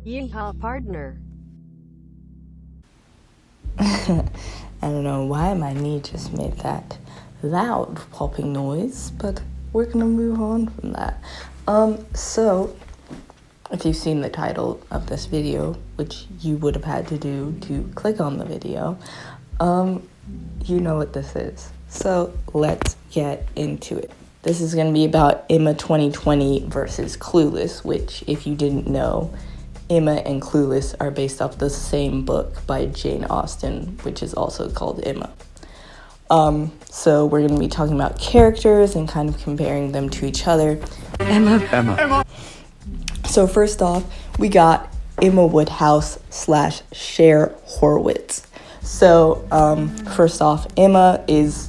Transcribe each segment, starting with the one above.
Yeehaw, partner. I don't know why my knee just made that loud popping noise, but we're gonna move on from that. So if you've seen the title of this video, which you would have had to do to click on the video, you know what this is. So let's get into it. This is gonna be about Emma 2020 versus Clueless, which, if you didn't know, Emma and Clueless are based off the same book by Jane Austen, which is also called Emma. So we're going to be talking about characters and kind of comparing them to each other. Emma. So first off, we got Emma Woodhouse / Cher Horowitz. So first off, Emma is,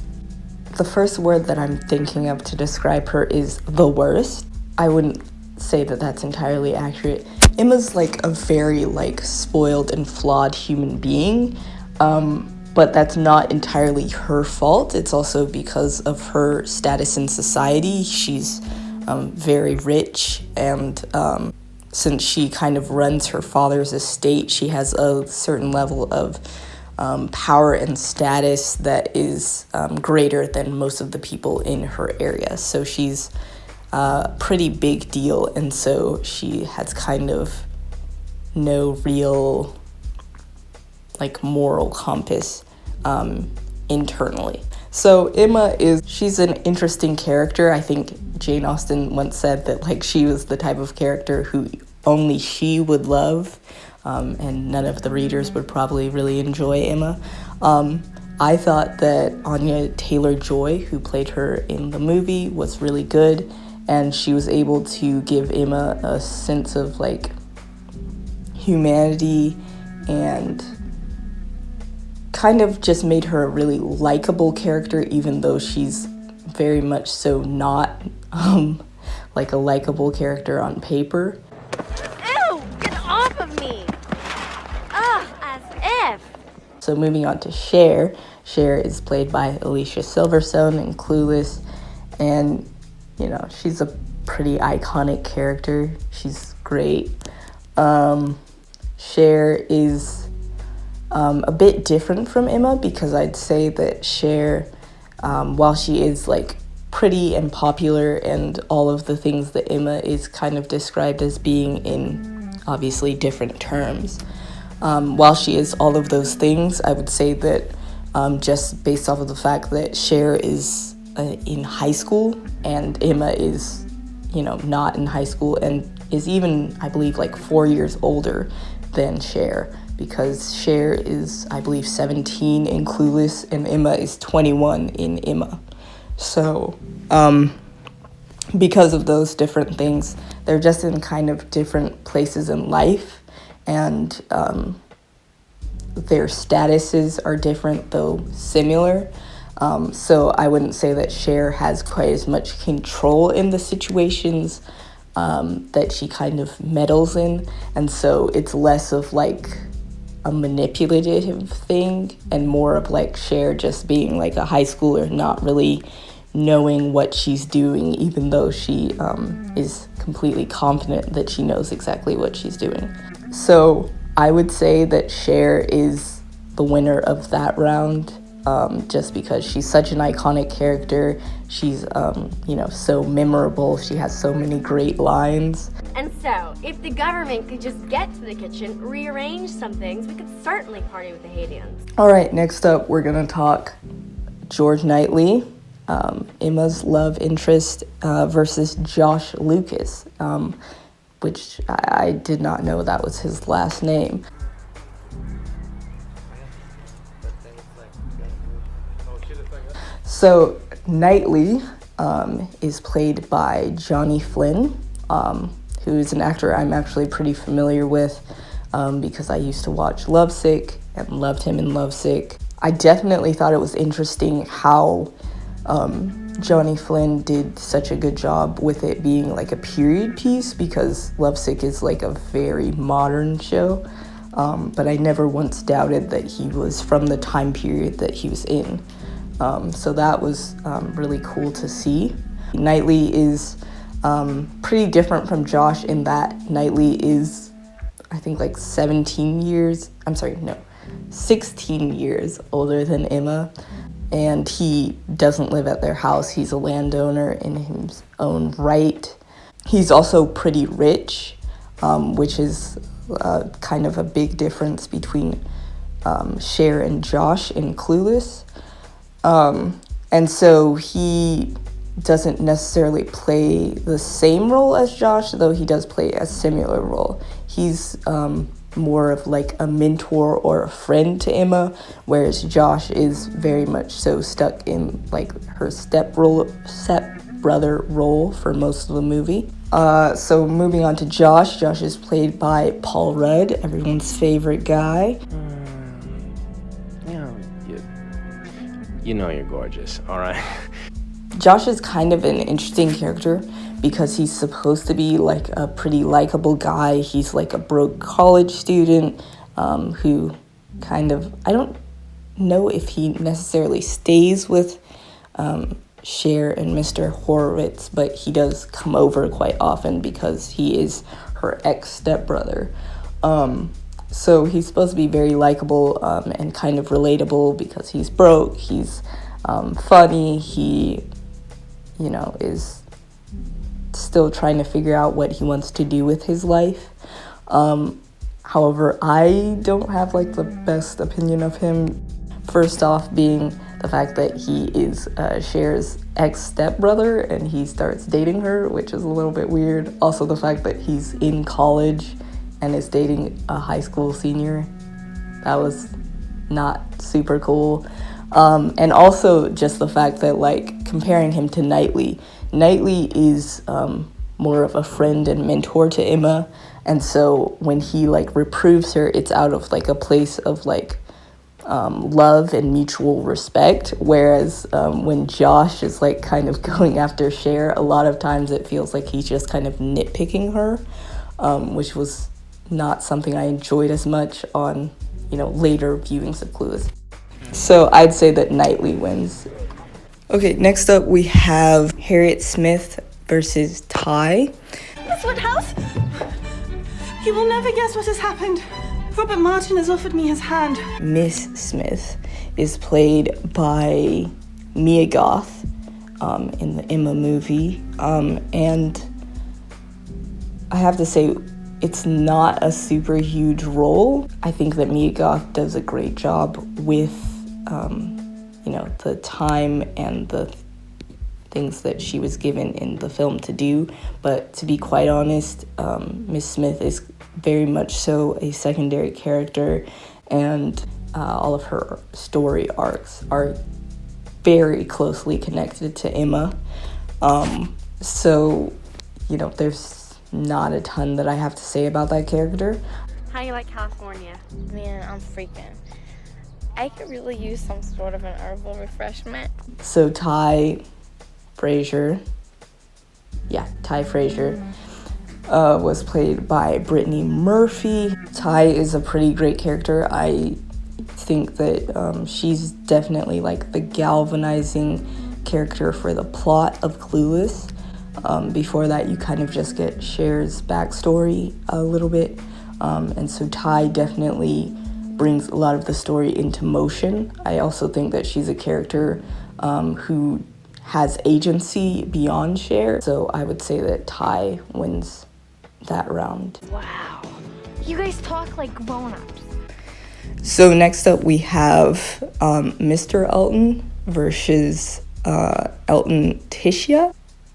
the first word that I'm thinking of to describe her is the worst. I wouldn't say that that's entirely accurate. Emma's like a very spoiled and flawed human being, but that's not entirely her fault. It's also because of her status in society. She's very rich, and since she kind of runs her father's estate, she has a certain level of power and status that is greater than most of the people in her area. So she's pretty big deal, and so she has kind of no real moral compass internally. So Emma she's an interesting character. I think Jane Austen once said that she was the type of character who only she would love, and none of the readers would probably really enjoy Emma. I thought that Anya Taylor-Joy, who played her in the movie, was really good, and she was able to give Emma a sense of humanity, and kind of just made her a really likable character, even though she's very much so not a likable character on paper. Ew! Get off of me! Ugh, as if! So moving on to Cher. Cher is played by Alicia Silverstone in Clueless, and she's a pretty iconic character. She's great. Cher is a bit different from Emma, because I'd say that Cher, while she is pretty and popular and all of the things that Emma is kind of described as being in obviously different terms, while she is all of those things, I would say that just based off of the fact that Cher is in high school and Emma is not in high school, and is even, I believe, 4 years older than Cher, because Cher is, I believe, 17 in Clueless and Emma is 21 in Emma. So because of those different things, they're just in kind of different places in life, and their statuses are different though similar. So I wouldn't say that Cher has quite as much control in the situations that she kind of meddles in, and so it's less of a manipulative thing and more of Cher just being a high schooler, not really knowing what she's doing, even though she is completely confident that she knows exactly what she's doing. So I would say that Cher is the winner of that round, just because she's such an iconic character. She's, so memorable. She has so many great lines. And so, if the government could just get to the kitchen, rearrange some things, we could certainly party with the Haitians. All right, next up, we're going to talk George Knightley, Emma's love interest, versus Josh Lucas, which I did not know that was his last name. So Knightley is played by Johnny Flynn, who is an actor I'm actually pretty familiar with, because I used to watch Lovesick and loved him in Lovesick. I definitely thought it was interesting how Johnny Flynn did such a good job with it being a period piece, because Lovesick is a very modern show, but I never once doubted that he was from the time period that he was in. So that was really cool to see. Knightley is pretty different from Josh in that Knightley is I think like 16 years older than Emma. And he doesn't live at their house. He's a landowner in his own right. He's also pretty rich, which is kind of a big difference between Cher and Josh in Clueless. And so he doesn't necessarily play the same role as Josh, though he does play a similar role. He's more of like a mentor or a friend to Emma, whereas Josh is very much so stuck in like her stepbrother role for most of the movie. So moving on to Josh. Josh is played by Paul Rudd, everyone's favorite guy. You know you're gorgeous, all right? Josh is kind of an interesting character because he's supposed to be like a pretty likable guy. He's like a broke college student who kind of, I don't know if he necessarily stays with Cher and Mr. Horowitz, but he does come over quite often because he is her ex-stepbrother. So he's supposed to be very likable and kind of relatable because he's broke, he's funny, he, you know, is still trying to figure out what he wants to do with his life. However, I don't have like the best opinion of him. First off being the fact that he is Cher's ex-stepbrother and he starts dating her, which is a little bit weird. Also the fact that he's in college and is dating a high school senior. That was not super cool. And also just the fact that like comparing him to Knightley is more of a friend and mentor to Emma, and so when he like reproves her, it's out of like a place of like love and mutual respect, whereas when Josh is like kind of going after Cher, a lot of times it feels like he's just kind of nitpicking her, which was not something I enjoyed as much on, you know, later viewings of Clueless. So I'd say that Knightley wins. Okay, next up we have Harriet Smith versus Ty. Miss Woodhouse? You will never guess what has happened. Robert Martin has offered me his hand. Miss Smith is played by Mia Goth in the Emma movie. And I have to say, it's not a super huge role. I think that Mia Goth does a great job with you know, the time and the things that she was given in the film to do. But to be quite honest, Miss Smith is very much so a secondary character, and all of her story arcs are very closely connected to Emma. So, you know, there's not a ton that I have to say about that character. How do you like California? Man, I'm freaking. I could really use some sort of an herbal refreshment. So Ty Frazier was played by Brittany Murphy. Ty is a pretty great character. I think that she's definitely like the galvanizing character for the plot of Clueless. Before that, you kind of just get Cher's backstory a little bit. And so Ty definitely brings a lot of the story into motion. I also think that she's a character who has agency beyond Cher. So I would say that Ty wins that round. Wow. You guys talk like grown-ups. So next up we have Mr. Elton versus Elton Tiscia.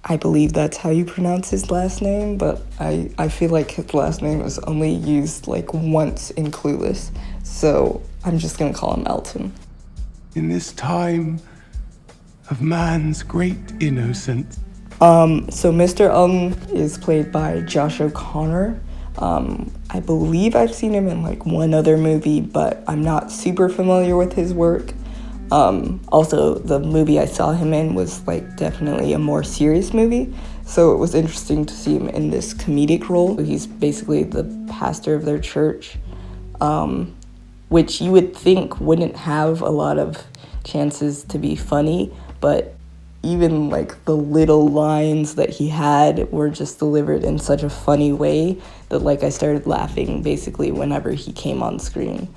I believe that's how you pronounce his last name, but I feel like his last name was only used like once in Clueless, so I'm just gonna call him Elton. In this time of man's great innocence. So Mr. Elton is played by Josh O'Connor. I believe I've seen him in like one other movie, but I'm not super familiar with his work. Also, the movie I saw him in was like definitely a more serious movie, so it was interesting to see him in this comedic role. He's basically the pastor of their church, which you would think wouldn't have a lot of chances to be funny, but even like the little lines that he had were just delivered in such a funny way that like I started laughing basically whenever he came on screen.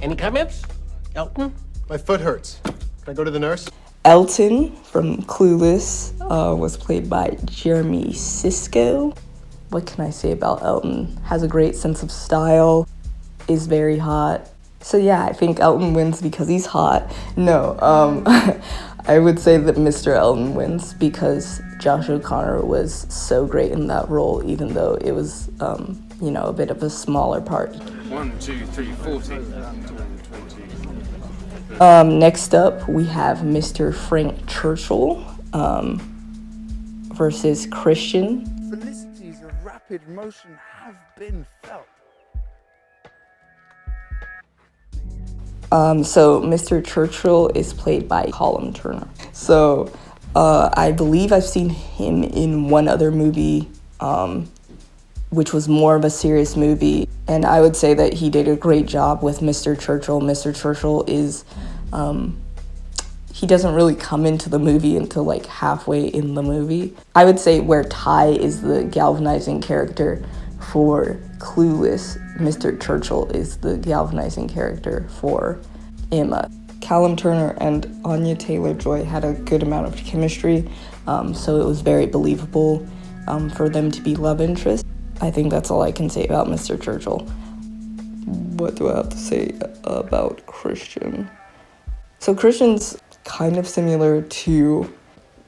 Any comments? Elton? My foot hurts. Can I go to the nurse? Elton from Clueless was played by Jeremy Sisko. What can I say about Elton? Has a great sense of style, is very hot. So yeah, I think Elton wins because he's hot. No, I would say that Mr. Elton wins because Josh O'Connor was so great in that role, even though it was, you know, a bit of a smaller part. 1, 2, 3, 40. Next up, we have Mr. Frank Churchill versus Christian. Felicities of rapid motion have been felt. So Mr. Churchill is played by Callum Turner. So I believe I've seen him in one other movie, which was more of a serious movie. And I would say that he did a great job with Mr. Churchill. Mr. Churchill is, he doesn't really come into the movie until like halfway in the movie. I would say where Ty is the galvanizing character for Clueless, Mr. Churchill is the galvanizing character for Emma. Callum Turner and Anya Taylor-Joy had a good amount of chemistry, so it was very believable for them to be love interests. I think that's all I can say about Mr. Churchill. What do I have to say about Christian? So Christian's kind of similar to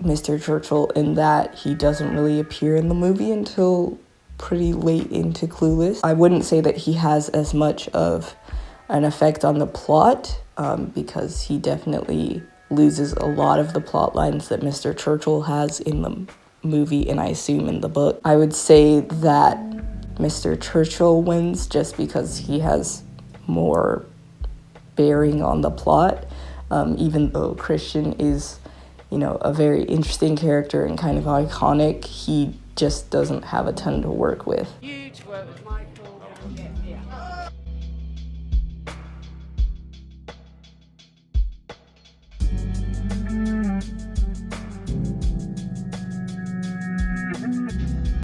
Mr. Churchill in that he doesn't really appear in the movie until pretty late into Clueless. I wouldn't say that he has as much of an effect on the plot because he definitely loses a lot of the plot lines that Mr. Churchill has in the movie and I assume in the book. I would say that Mr. Churchill wins just because he has more bearing on the plot, even though Christian is, you know, a very interesting character and kind of iconic. He just doesn't have a ton to work with. You to work with Michael.